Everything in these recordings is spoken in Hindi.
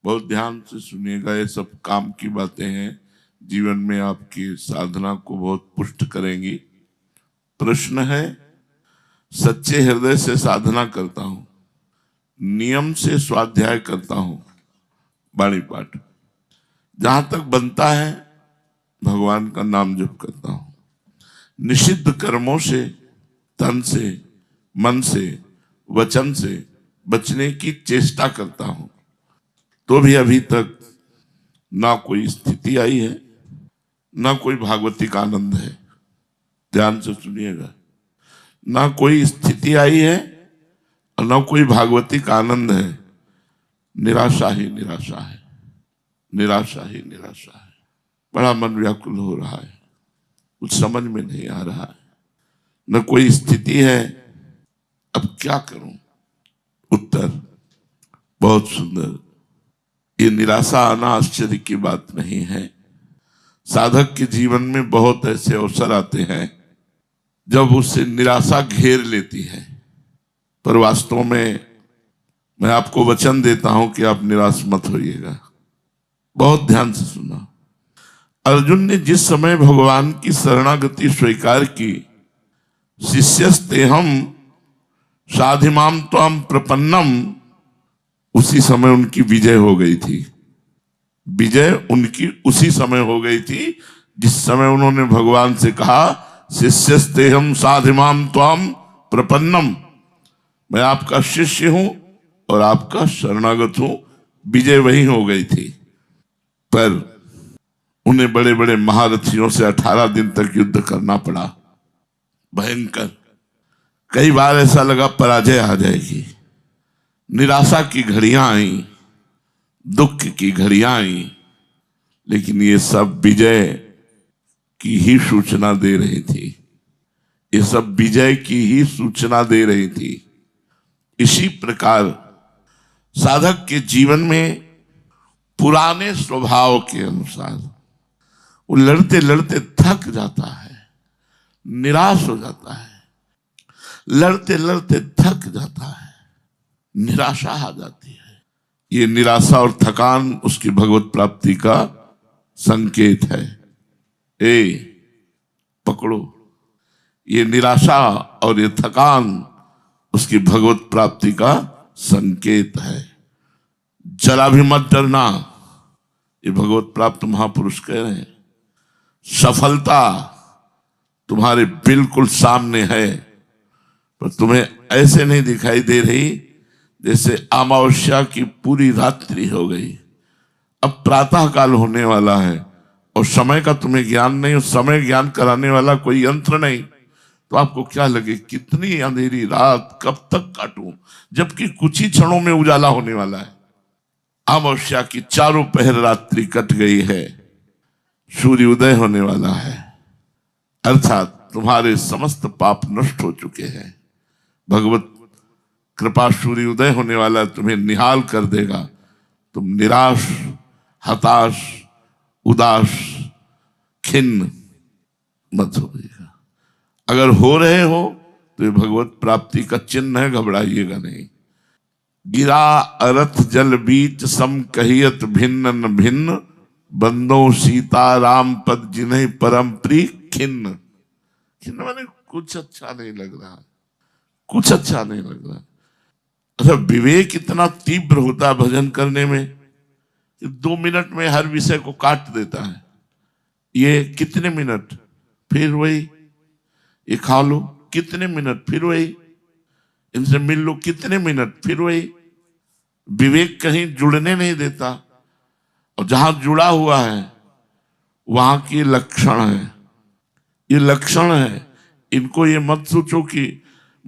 बहुत ध्यान से सुनिएगा, ये सब काम की बातें हैं, जीवन में आपकी साधना को बहुत पुष्ट करेंगी। प्रश्न है, सच्चे हृदय से साधना करता हूं, नियम से स्वाध्याय करता हूं, वाणी पाठ जहां तक बनता है भगवान का नाम जप करता हूं, निषिद्ध कर्मों से तन से मन से वचन से बचने की चेष्टा करता हूं, तो भी अभी तक ना कोई स्थिति आई है, ना कोई भागवतिक आनंद है। ध्यान से सुनिएगा, ना कोई स्थिति आई है और ना कोई भागवतिक आनंद है। निराशा ही निराशा है, निराशा ही निराशा है। बड़ा मन व्याकुल हो रहा है, कुछ समझ में नहीं आ रहा है, न कोई स्थिति है, अब क्या करूं? उत्तर बहुत सुंदर। ये निराशा आना आश्चर्य की बात नहीं है। साधक के जीवन में बहुत ऐसे अवसर आते हैं जब उससे निराशा घेर लेती है, पर वास्तव में मैं आपको वचन देता हूं कि आप निराश मत होइएगा। बहुत ध्यान से सुना। अर्जुन ने जिस समय भगवान की शरणागति स्वीकार की, शिष्यस्तेहम साधिमाम त्वाम प्रपन्नम, उसी समय उनकी विजय हो गई थी। विजय उनकी उसी समय हो गई थी जिस समय उन्होंने भगवान से कहा, शिष्यस्तेहम साधिमाम त्वाम प्रपन्नम, मैं आपका शिष्य हूं और आपका शरणागत हूं। विजय वही हो गई थी। पर उन्हें बड़े बड़े महारथियों से 18 दिन तक युद्ध करना पड़ा, भयंकर। कई बार ऐसा लगा पराजय आ जाएगी, निराशा की घड़ियां आई, दुख की घड़ियां आई, लेकिन ये सब विजय की ही सूचना दे रही थी। ये सब विजय की ही सूचना दे रही थी। इसी प्रकार साधक के जीवन में पुराने स्वभाव के अनुसार वो लड़ते लड़ते थक जाता है, निराश हो जाता है, लड़ते लड़ते थक जाता है, निराशा आ जाती है। ये निराशा और थकान उसकी भगवत प्राप्ति का संकेत है। पकड़ो, ये निराशा और ये थकान उसकी भगवत प्राप्ति का संकेत है। जरा भी मत डरना, ये भगवत प्राप्त महापुरुष कह रहे हैं। सफलता तुम्हारे बिल्कुल सामने है, पर तुम्हें ऐसे नहीं दिखाई दे रही जैसे अमावस्या की पूरी रात्रि हो गई। अब प्रातः काल होने वाला है और समय का तुम्हें ज्ञान नहीं, उस समय ज्ञान कराने वाला कोई यंत्र नहीं, तो आपको क्या लगे कितनी अंधेरी रात कब तक काटूं, जबकि कुछ ही क्षणों में उजाला होने वाला है। अमावस्या की चारों पहर रात्रि कट गई है, सूर्य उदय होने वाला है, अर्थात तुम्हारे समस्त पाप नष्ट हो चुके हैं। भगवत कृपा सूर्य उदय होने वाला, तुम्हें निहाल कर देगा। तुम निराश, हताश, उदास, खिन्न मत होइएगा। अगर हो रहे हो तो ये भगवत प्राप्ति का चिन्ह है, घबराइएगा नहीं। गिरा अरथ जल बीच सम कहियत भिन्न न भिन्न, बंदो सीता राम पद जिन्हें परम प्रिय खिन्न। खिन्न माने कुछ अच्छा नहीं लग रहा, कुछ अच्छा नहीं लग रहा। अच्छा, विवेक इतना तीव्र होता है भजन करने में कि 2 मिनट में हर विषय को काट देता है। ये कितने मिनट, फिर वही, ये खा लो कितने मिनट, फिर वही, इनसे मिल लो कितने मिनट, फिर वही। विवेक कहीं जुड़ने नहीं देता, और जहां जुड़ा हुआ है वहां की लक्षण है, ये लक्षण है। इनको ये मत सोचो कि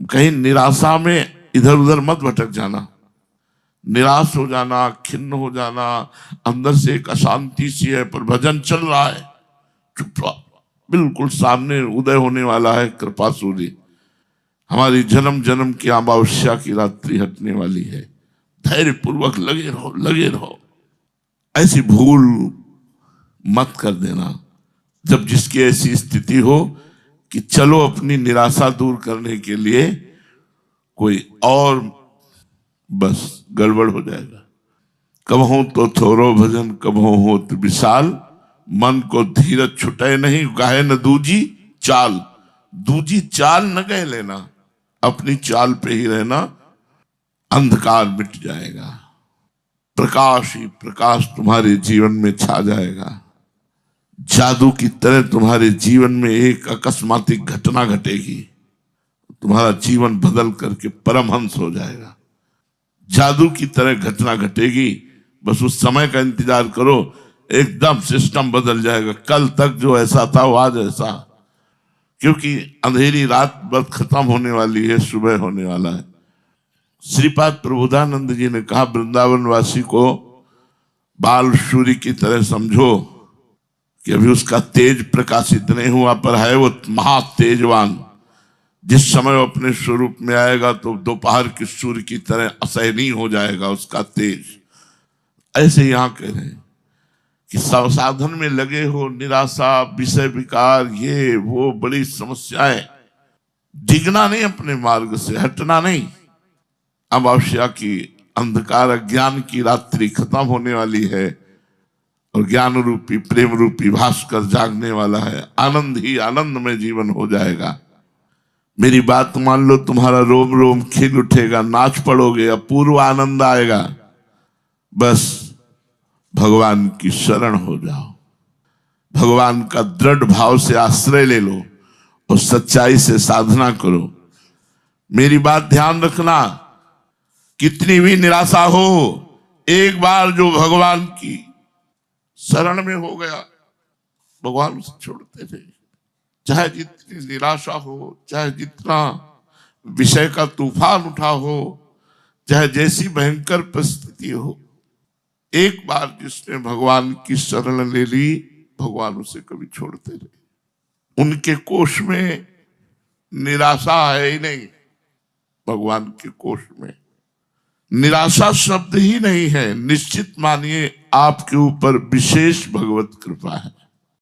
कहीं निराशा में इधर उधर मत भटक जाना, निराश हो जाना, खिन्न हो जाना, अंदर से एक अशांति सी है, पर भजन चल रहा है, चुप रहो। बिल्कुल सामने उदय होने वाला है कृपा सूर्य, हमारी जन्म जन्म की अमावस्या की रात्रि हटने वाली है। धैर्य पूर्वक लगे रहो, लगे रहो। ऐसी भूल मत कर देना जब जिसकी ऐसी स्थिति हो कि चलो अपनी निराशा दूर करने के लिए कोई और, बस गड़बड़ हो जाएगा। कबहू तो थोरो भजन कबहू होत विशाल, मन को धीरज छुटे नहीं गाहे न दूजी चाल। दूजी चाल न गए लेना, अपनी चाल पे ही रहना, अंधकार मिट जाएगा, प्रकाश ही प्रकाश तुम्हारे जीवन में छा जाएगा। जादू की तरह तुम्हारे जीवन में एक अकस्मातिक घटना घटेगी, तुम्हारा जीवन बदल करके परमहंस हो जाएगा। जादू की तरह घटना घटेगी, बस उस समय का इंतजार करो, एकदम सिस्टम बदल जाएगा। कल तक जो ऐसा था वो आज ऐसा, क्योंकि अंधेरी रात बस खत्म होने वाली है, सुबह होने वाला है। श्रीपाद प्रबोधानंद जी ने कहा, वृंदावन वासी को बाल सूर्य की तरह समझो कि अभी उसका तेज प्रकाशित नहीं हुआ, पर है वो महा तेजवान। जिस समय वो अपने स्वरूप में आएगा तो दोपहर के सूर्य की तरह असहनीय हो जाएगा उसका तेज। ऐसे यहां कह रहे हैं कि साधन में लगे हो, निराशा, विषय विकार, ये वो बड़ी समस्याएं, डिगना नहीं, अपने मार्ग से हटना नहीं। अमावस्या की अंधकार अज्ञान की रात्रि खत्म होने वाली है और ज्ञान रूपी प्रेम रूपी भास्कर जागने वाला है। आनंद ही आनंद में जीवन हो जाएगा। मेरी बात मान लो, तुम्हारा रोम रोम खिल उठेगा, नाच पड़ोगे, अपूर्व आनंद आएगा। बस भगवान की शरण हो जाओ, भगवान का दृढ़ भाव से आश्रय ले लो और सच्चाई से साधना करो। मेरी बात ध्यान रखना, कितनी भी निराशा हो, एक बार जो भगवान की शरण में हो गया, भगवान उसे छोड़ते थे। चाहे जितनी निराशा हो, चाहे जितना विषय का तूफान उठा हो, चाहे जैसी भयंकर परिस्थिति हो, एक बार जिसने भगवान की शरण ले ली, भगवान उसे कभी छोड़ते नहीं। उनके कोष में निराशा है ही नहीं। भगवान के कोष में निराशा शब्द ही नहीं है। निश्चित मानिए आपके ऊपर विशेष भगवत कृपा है।